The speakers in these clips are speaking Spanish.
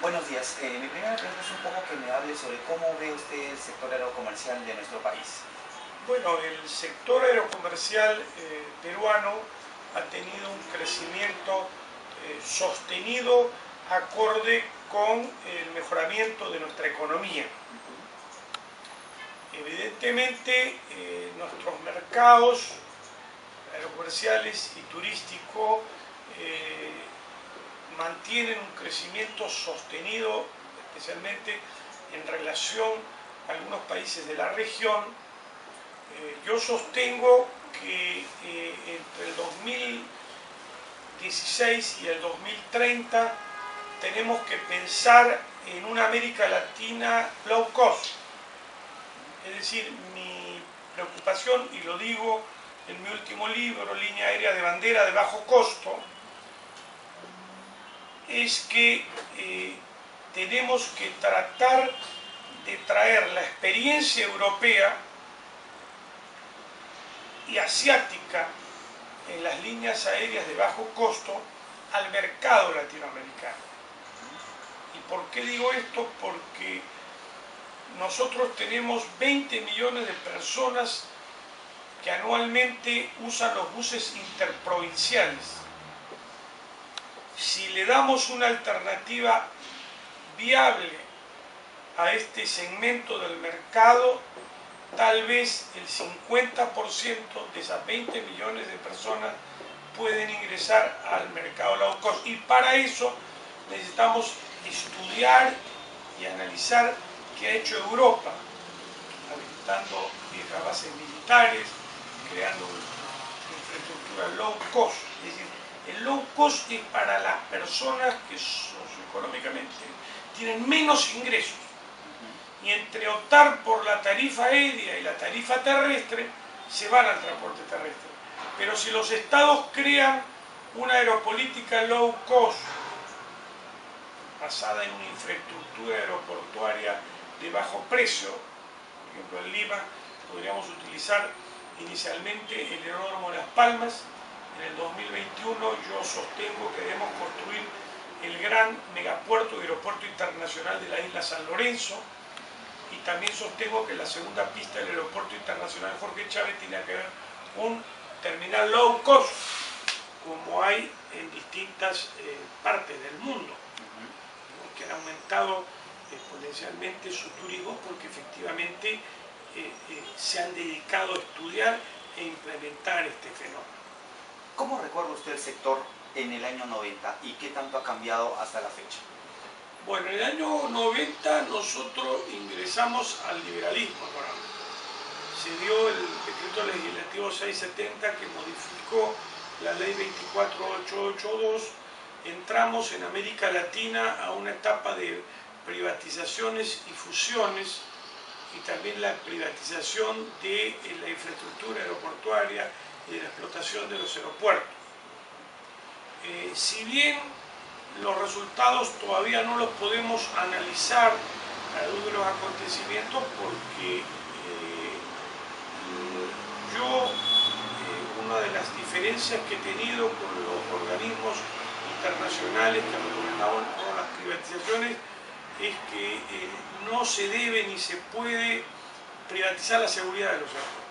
Buenos días. Mi primera pregunta es un poco que me hable sobre cómo ve usted el sector aerocomercial de nuestro país. Bueno, el sector aerocomercial peruano ha tenido un crecimiento sostenido acorde con el mejoramiento de nuestra economía. Evidentemente, nuestros mercados aerocomerciales y turísticos mantienen un crecimiento sostenido, especialmente en relación a algunos países de la región. Yo sostengo que entre el 2016 y el 2030 tenemos que pensar en una América Latina low cost. Es decir, mi preocupación, y lo digo en mi último libro, Línea Aérea de Bandera de Bajo Costo, es que tenemos que tratar de traer la experiencia europea y asiática en las líneas aéreas de bajo costo al mercado latinoamericano. ¿Y por qué digo esto? Porque nosotros tenemos 20 millones de personas que anualmente usan los buses interprovinciales. Si le damos una alternativa viable a este segmento del mercado, tal vez el 50% de esas 20 millones de personas pueden ingresar al mercado low cost. Y para eso necesitamos estudiar y analizar qué ha hecho Europa, habilitando viejas bases militares, creando infraestructura low cost. Es decir, el low cost es para las personas que socioeconómicamente tienen menos ingresos. Y entre optar por la tarifa aérea y la tarifa terrestre, se van al transporte terrestre. Pero si los estados crean una aeropolítica low cost, basada en una infraestructura aeroportuaria de bajo precio, por ejemplo en Lima podríamos utilizar inicialmente el aeródromo Las Palmas. En el 2021 yo sostengo que debemos construir el gran megapuerto y aeropuerto internacional de la isla San Lorenzo, y también sostengo que la segunda pista del aeropuerto internacional Jorge Chávez tiene que ver un terminal low cost, como hay en distintas partes del mundo, que han aumentado exponencialmente su turismo porque efectivamente se han dedicado a estudiar e implementar este fenómeno. ¿Cómo recuerda usted el sector en el año 90 y qué tanto ha cambiado hasta la fecha? Bueno, en el año 90 nosotros ingresamos al liberalismo económico. Se dio el decreto legislativo 670 que modificó la ley 24882. Entramos en América Latina a una etapa de privatizaciones y fusiones, y también la privatización de la infraestructura aeroportuaria y de la explotación de los aeropuertos. Si bien los resultados todavía no los podemos analizar a la luz de los acontecimientos, porque una de las diferencias que he tenido con los organismos internacionales que recomendaban todas las privatizaciones es que no se debe ni se puede privatizar la seguridad de los aeropuertos.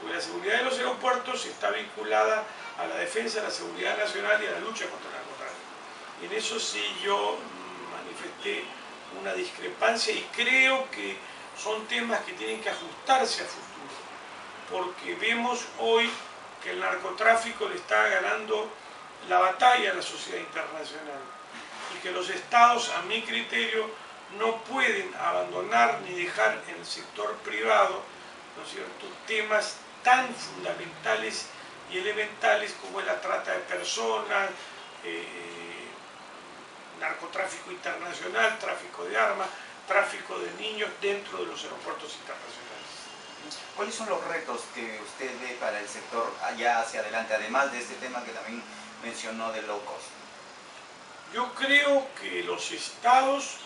Porque la seguridad de los aeropuertos está vinculada a la defensa de la seguridad nacional y a la lucha contra el narcotráfico. En eso sí yo manifesté una discrepancia, y creo que son temas que tienen que ajustarse a futuro, porque vemos hoy que el narcotráfico le está ganando la batalla a la sociedad internacional, y que los estados, a mi criterio, no pueden abandonar ni dejar en el sector privado, ¿no es cierto?, temas tan fundamentales y elementales como es la trata de personas, narcotráfico internacional, tráfico de armas, tráfico de niños dentro de los aeropuertos internacionales. ¿Cuáles son los retos que usted ve para el sector allá hacia adelante, además de este tema que también mencionó del low cost? Yo creo que los estados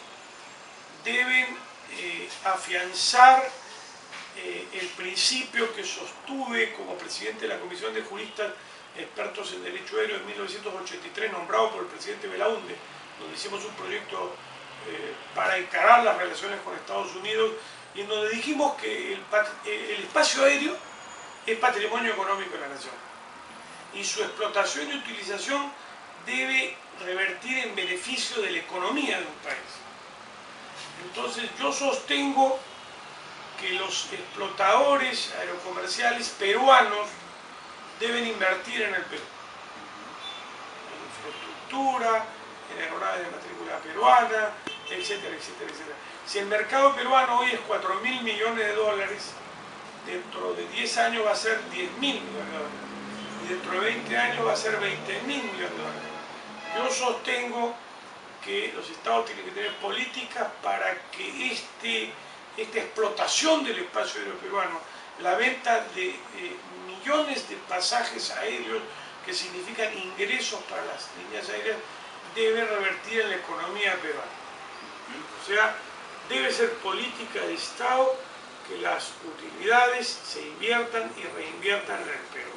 deben afianzar el principio que sostuve como presidente de la Comisión de Juristas Expertos en Derecho Aéreo en 1983, nombrado por el presidente Belaúnde, donde hicimos un proyecto para encarar las relaciones con Estados Unidos, y en donde dijimos que el espacio aéreo es patrimonio económico de la nación, y su explotación y utilización debe revertir en beneficio de la economía de un país. Entonces yo sostengo que los explotadores aerocomerciales peruanos deben invertir en el Perú, en infraestructura, en aeronaves de matrícula peruana, etcétera, etcétera, etcétera. Si el mercado peruano hoy es 4.000 millones de dólares, dentro de 10 años va a ser 10.000 millones de dólares, y dentro de 20 años va a ser 20.000 millones de dólares. Yo sostengo que los estados tienen que tener políticas para que esta explotación del espacio aéreo peruano, la venta de millones de pasajes aéreos que significan ingresos para las líneas aéreas, debe revertir en la economía peruana. O sea, debe ser política de Estado que las utilidades se inviertan y reinviertan en el Perú.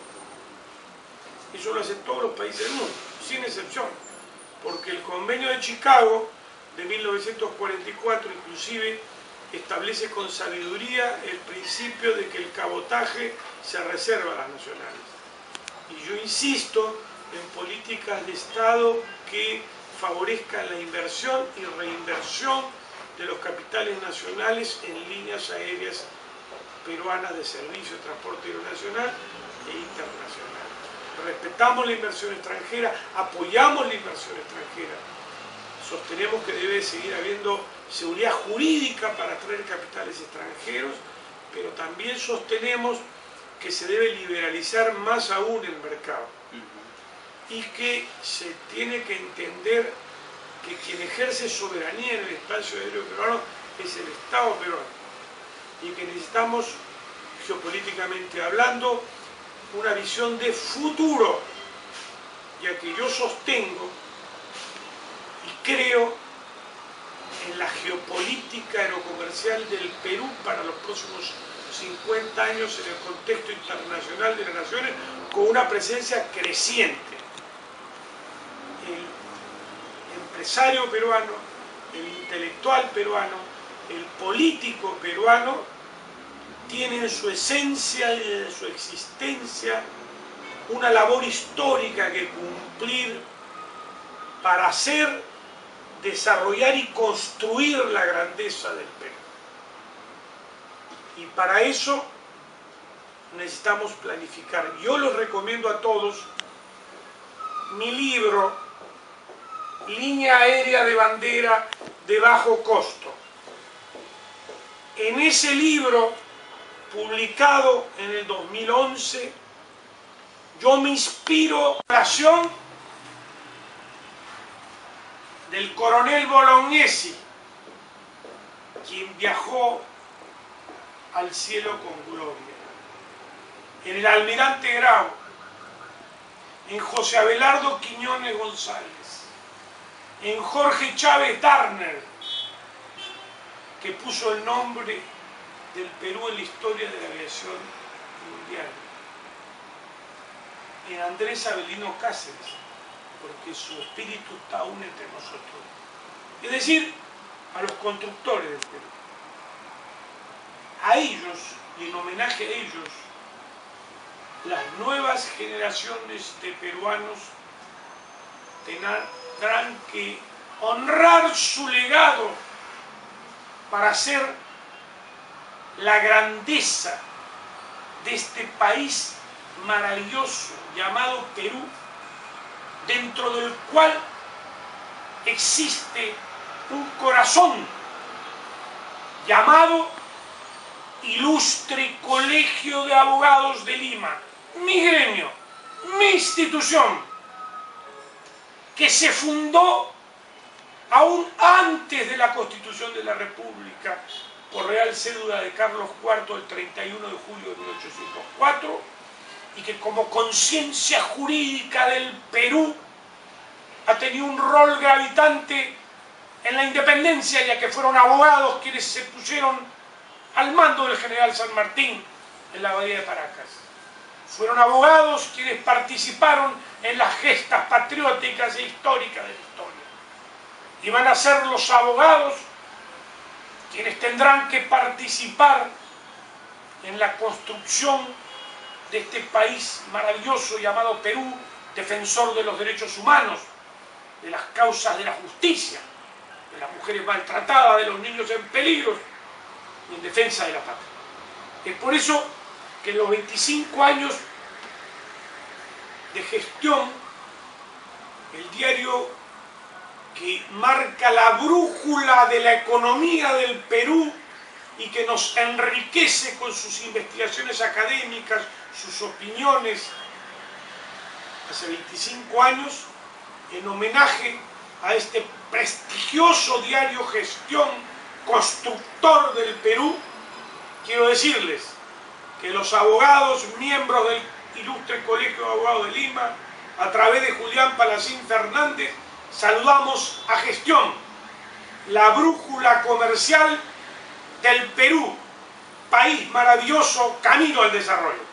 Eso lo hacen todos los países del mundo, sin excepción, porque el Convenio de Chicago de 1944 inclusive establece con sabiduría el principio de que el cabotaje se reserva a las nacionales. Y yo insisto en políticas de Estado que favorezcan la inversión y reinversión de los capitales nacionales en líneas aéreas peruanas de servicio de transporte aeronacional e internacional. Respetamos la inversión extranjera, apoyamos la inversión extranjera, sostenemos que debe seguir habiendo seguridad jurídica para atraer capitales extranjeros, pero también sostenemos que se debe liberalizar más aún el mercado y que se tiene que entender que quien ejerce soberanía en el espacio aéreo peruano es el Estado peruano y que necesitamos, geopolíticamente hablando, una visión de futuro, ya que yo sostengo y creo en la geopolítica aerocomercial del Perú para los próximos 50 años en el contexto internacional de las naciones, con una presencia creciente. El empresario peruano, el intelectual peruano, el político peruano tiene en su esencia y en su existencia una labor histórica que cumplir para hacer, desarrollar y construir la grandeza del Perú. Y para eso necesitamos planificar. Yo les recomiendo a todos mi libro, Línea Aérea de Bandera de Bajo Costo. En ese libro, publicado en el 2011, yo me inspiro en la relación del coronel Bolognesi, quien viajó al cielo con gloria, en el almirante Grau, en José Abelardo Quiñones González, en Jorge Chávez Darner, que puso el nombre del Perú en la historia de la aviación mundial, en Andrés Avelino Cáceres, porque su espíritu está aún entre nosotros, es decir, a los constructores del Perú. A ellos, y en homenaje a ellos, las nuevas generaciones de peruanos tendrán que honrar su legado para hacer la grandeza de este país maravilloso llamado Perú, dentro del cual existe un corazón llamado Ilustre Colegio de Abogados de Lima, mi gremio, mi institución, que se fundó aún antes de la Constitución de la República, por Real Cédula de Carlos IV el 31 de julio de 1804, y que como conciencia jurídica del Perú ha tenido un rol gravitante en la independencia, ya que fueron abogados quienes se pusieron al mando del general San Martín en la Abadía de Paracas. Fueron abogados quienes participaron en las gestas patrióticas e históricas de la historia. y van a ser los abogados quienes tendrán que participar en la construcción de este país maravilloso llamado Perú, defensor de los derechos humanos, de las causas de la justicia, de las mujeres maltratadas, de los niños en peligro, y en defensa de la patria. Es por eso que en los 25 años de gestión, el diario que marca la brújula de la economía del Perú y que nos enriquece con sus investigaciones académicas, sus opiniones, hace 25 años, en homenaje a este prestigioso diario Gestión, constructor del Perú, quiero decirles que los abogados, miembros del Ilustre Colegio de Abogados de Lima, a través de Julián Palacín Fernández, saludamos a Gestión, la brújula comercial del Perú, país maravilloso, camino al desarrollo.